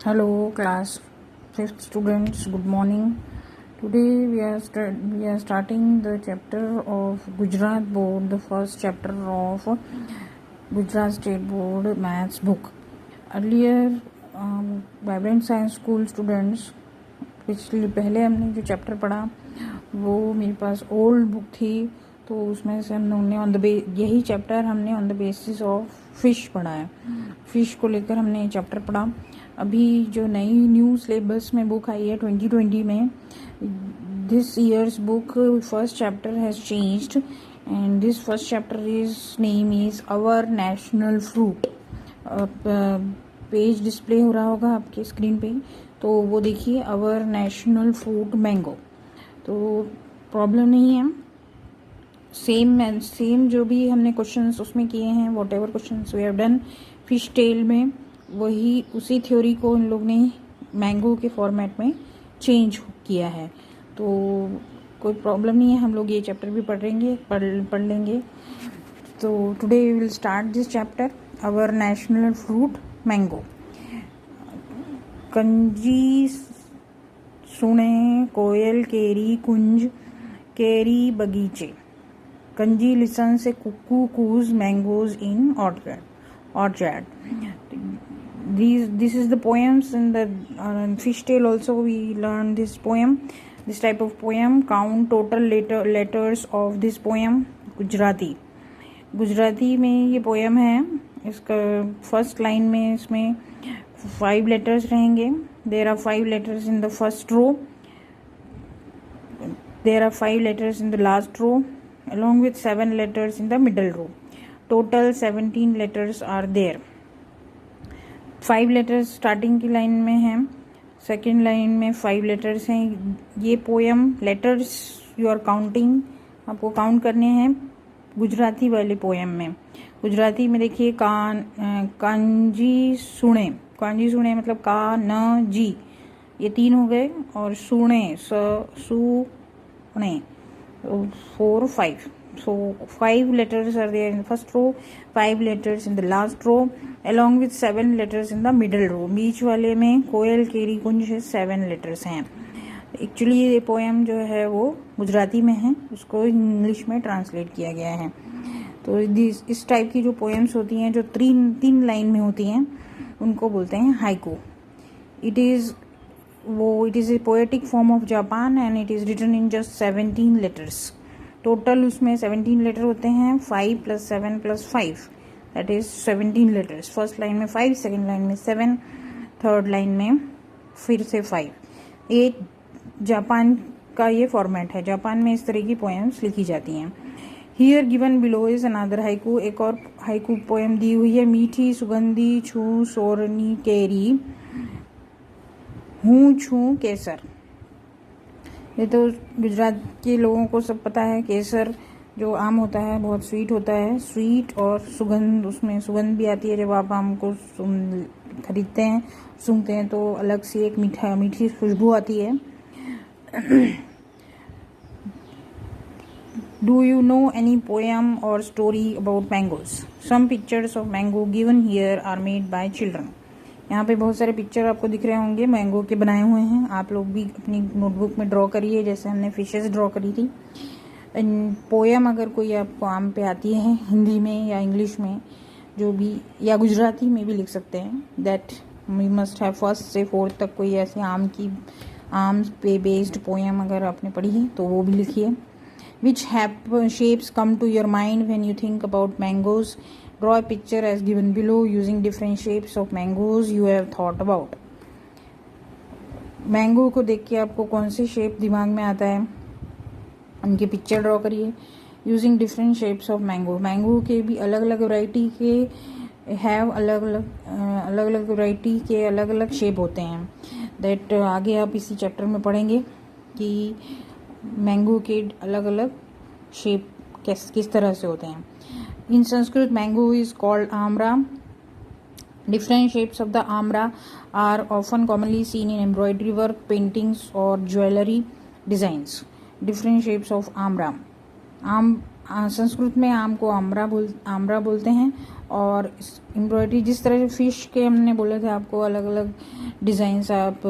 Hello, class fifth students. Good morning. Today we are starting the chapter of Gujarat Board, the first chapter of Gujarat State Board Maths book. Earlier, Vibrant Science School students पिछले पहले हमने जो chapter पढ़ा वो मेरे पास old book थी, तो उसमें से हमने यही चैप्टर हमने on the basis of fish पढ़ा है। फिश को लेकर हमने ये चैप्टर पढ़ा। अभी जो नई न्यू सिलेबस में बुक आई है 2020 में, this year's book first chapter has changed and this first chapter is name is our national fruit. Page display हो रहा होगा आपके स्क्रीन पे, तो वो देखिए, आवर नेशनल फ्रूट मैंगो। तो प्रॉब्लम नहीं है, सेम जो भी हमने क्वेश्चंस उसमें किए हैं, whatever questions we have done fish tale में, वही उसी थ्योरी को इन लोग ने मैंगो के फॉर्मेट में चेंज किया है। तो कोई प्रॉब्लम नहीं है, हम लोग ये चैप्टर भी पढ़ लेंगे। तो today we will start this chapter, our national fruit mango. कंजी सुने कोयल केरी कुंज केरी बगीचे, कंजी लिसन से cuckoo coos mangoes in orchard. This is the poems in the fish tale. Also we learned this poem, this type of poem. Count total letters of this poem. Gujarati में ये पोएम है। इसका फर्स्ट लाइन में इसमें 5 लेटर्स रहेंगे। There are 5 letters in the first row, there are 5 letters in the last row along with 7 letters in the middle row. Total 17 letters are there. 5 letters starting की line में हैं, second line में 5 letters हैं। ये poem letters you are counting, आपको count करने हैं गुजराती वाले पोएम में। गुजराती में देखिए कांजी सुने मतलब का न जी, ये 3 हो गए, और सुने सुने 4 5. So 5 letters are there in the first row, 5 letters in the last row, along with 7 letters in the middle row. बीच वाले में कोयल केरी कुंज 7 letters हैं। एक्चुअली ये पोएम जो है वो गुजराती में है, उसको इंग्लिश में ट्रांसलेट किया गया है। तो इस टाइप की जो पोएम्स होती हैं, जो 3 लाइन में होती हैं, उनको बोलते हैं haiku. It is a poetic form of Japan and it is written in just 17 letters. Total उसमें 17 लेटर होते हैं, 5 + 7 + 5, that is 17 letters. First line में 5, सेकेंड लाइन में 7, थर्ड लाइन में फिर से 5। ये जापान का ये फॉर्मेट है, जापान में इस तरह की पोएम्स लिखी जाती हैं। Here given below is another haiku, एक और हाइकू पोएम दी हुई है। मीठी सुगंधी छू सोरनी केरी हूँ छू केसर। ये तो गुजरात के लोगों को सब पता है, केसर जो आम होता है बहुत स्वीट होता है, स्वीट और सुगंध, उसमें सुगंध भी आती है। जब आप आम को खरीदते हैं, सूंघते हैं, तो अलग सी एक मीठी खुशबू आती है। Do you know any poem और story about mangoes? Some pictures of mango given here are made by children. यहाँ पे बहुत सारे पिक्चर आपको दिख रहे होंगे, मैंगो के बनाए हुए हैं। आप लोग भी अपनी नोटबुक में ड्रॉ करिए, जैसे हमने फिशेस ड्रॉ करी थी। पोएम अगर कोई आपको आम पे आती है, हिंदी में या इंग्लिश में, जो भी, या गुजराती में भी लिख सकते हैं, that we must have 1st से 4th तक कोई ऐसे आम पे बेस्ड पोएम अगर आपने पढ़ी है तो वो भी लिखिए। विच shapes come to your mind when you think about mangoes? Draw a picture as given below using different shapes of mangoes you have thought about. Mango को देख के आपको कौन से शेप दिमाग में आता है, उनकी पिक्चर ड्रॉ करिए। Using different shapes of mango के भी अलग अलग वैरायटी के हैव अलग अलग वैरायटी के अलग अलग शेप होते हैं। दैट आगे आप इसी चैप्टर में पढ़ेंगे कि मैंगो के अलग अलग शेप किस तरह से होते हैं। In Sanskrit, mango is called amra. Different shapes of the amra are often commonly seen in embroidery work, paintings, or jewelry designs. Different shapes of amra. Sanskrit में आम को आम्रा बोलते हैं। और एम्ब्रॉयडरी जिस तरह से फिश के हमने बोले थे आपको, अलग अलग डिज़ाइंस आप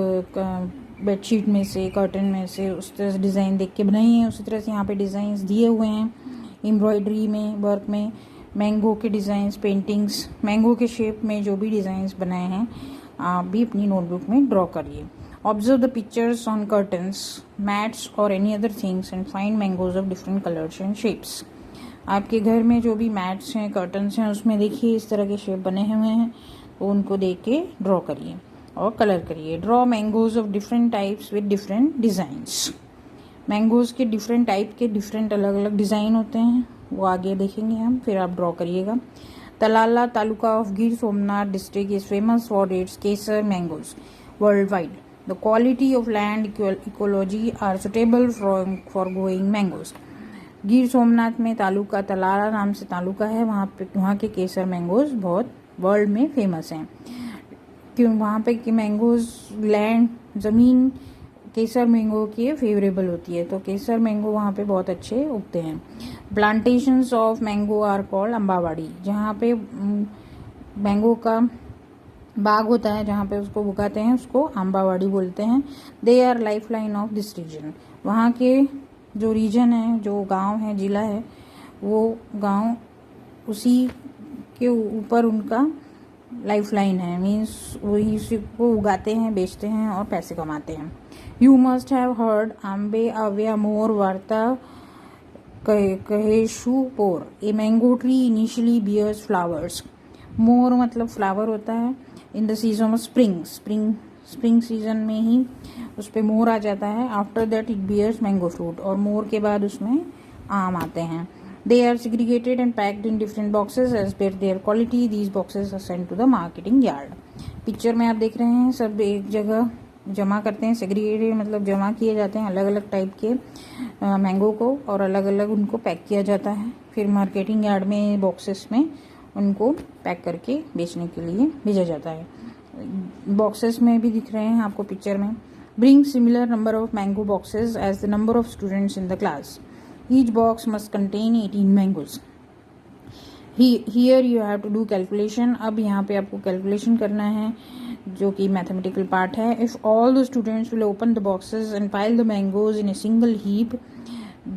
बेडशीट में से, कर्टन में से उस तरह से डिज़ाइन देख के बनाई हैं, उसी तरह से यहाँ पे डिज़ाइंस दिए हुए हैं एम्ब्रॉयडरी में, वर्क में। मैंगो के डिज़ाइंस, पेंटिंग्स, मैंगो के शेप में जो भी डिज़ाइंस बनाए हैं आप भी अपनी नोटबुक में ड्रॉ करिए। Observe the pictures on curtains, mats और any other things and find mangoes of different colours and shapes. आपके घर में जो भी मैट्स हैं, कर्टन्स हैं, उसमें देखिए इस तरह के शेप बने हुए हैं, तो उनको देख के ड्रॉ करिए और कलर करिए। Draw mangoes of different types with different designs. Mangoes के डिफरेंट टाइप के डिफरेंट अलग अलग डिज़ाइन होते हैं, वो आगे देखेंगे हम, फिर आप ड्रॉ करिएगा। Talala taluka of Gir Somnath district is famous for its Kesar mangoes world wide. The quality of land ecology are suitable for growing mangoes. Gir Somnath में तालुका, तलाला नाम से तालुका है, वहाँ के केसर मैंगोज बहुत वर्ल्ड में फेमस हैं, क्यों वहाँ पे कि मैंगोज लैंड, ज़मीन केसर मैंगो की फेवरेबल होती है, तो केसर मैंगो वहाँ पे बहुत अच्छे उगते हैं। Plantations of mango are called Ambawadi. जहाँ पे मैंगो का बाग होता है, जहाँ पे उसको उगाते हैं, उसको अम्बावाड़ी बोलते हैं। They are life line of this region. वहाँ के जो रीजन है, जो गांव है, जिला है, वो गांव उसी के ऊपर उनका लाइफ लाइन है, मीन्स वही उसी को उगाते हैं, बेचते हैं और पैसे कमाते हैं। यू मस्ट हैव हर्ड आम्बे अव्या मोर वार्ता कहेशु पोर। A mango tree initially bears flowers. मोर मतलब फ्लावर होता है। In the season of spring season में ही उस पर मोर आ जाता है। After that it bears mango fruit, और मोर के बाद उसमें आम आते हैं। They are segregated and packed in different boxes as per their quality. These boxes are sent to the marketing yard. Picture में आप देख रहे हैं सब एक जगह जमा करते हैं। सेग्रीगेटेड मतलब जमा किए जाते हैं अलग अलग टाइप के मैंगो को, और अलग अलग उनको पैक किया जाता है। फिर मार्केटिंग यार्ड में बॉक्सेस में उनको पैक करके बेचने के लिए भेजा जाता है। बॉक्सेस में भी दिख रहे हैं आपको पिक्चर में। Bring similar number of mango boxes as the number of students in the class. Each box must contain 18 mangoes. Here you have to do calculation. अब यहाँ पे आपको कैलकुलेशन करना है, जो कि मैथमेटिकल पार्ट है। If all the students will open the boxes and pile the mangoes in a single heap,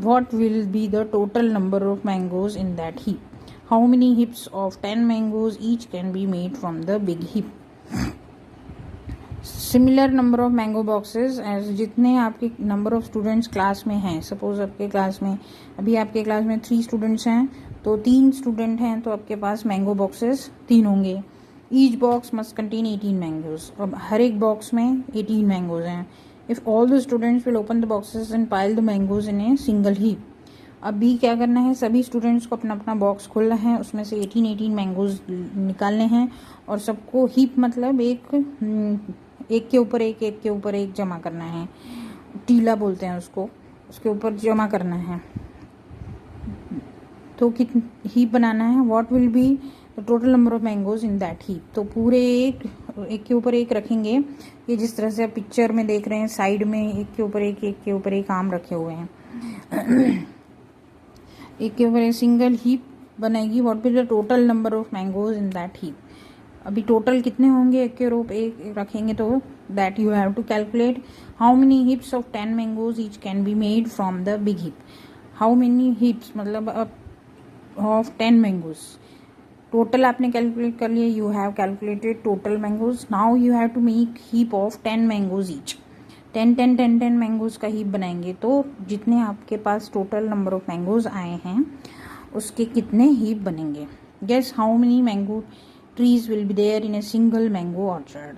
what will be the total number of mangoes in that heap? How many heaps of 10 mangoes each can be made from the big heap? Similar number of mango boxes as जितने आपके number of students class में हैं। Suppose आपके class में अभी आपके class में 3 students हैं, तो 3 स्टूडेंट हैं, तो आपके पास मैंगो बॉक्सेस 3 होंगे। Each box must contain 18 mangoes. अब हर एक बॉक्स में 18 मैंगोज हैं। If all the students will open the boxes and pile the mangoes in a single heap. अभी क्या करना है, सभी स्टूडेंट्स को अपना अपना बॉक्स खोलना है, उसमें से 18 मैंगोज निकालने हैं, और सबको हीप मतलब एक के ऊपर एक के ऊपर एक जमा करना है। टीला बोलते हैं उसको, उसके ऊपर जमा करना है। तो कितनी हीप बनाना है, what will be the total number of mangoes in that heap. तो पूरे एक के ऊपर एक रखेंगे। ये जिस तरह से आप पिक्चर में देख रहे हैं, साइड में एक के ऊपर एक आम रखे हुए हैं। एक के ऊपर एक सिंगल हीप बनेगी। What will the total number of mangoes in that heap. अभी टोटल कितने होंगे, एक के ऊपर एक रखेंगे, तो that you have to calculate. How many heaps of 10 mangoes each can be made from the big heap. How many heaps मतलब ऑफ 10 मैंगोज। टोटल आपने कैलकुलेट कर लिया, you have calculated total mangoes. Now you have to make heap of 10 mangoes each. 10 mangoes का heap बनाएंगे, तो जितने आपके पास टोटल नंबर ऑफ मैंगोज आए हैं उसके कितने हीप बनेंगे। Guess how many mango trees will be there in a single mango orchard.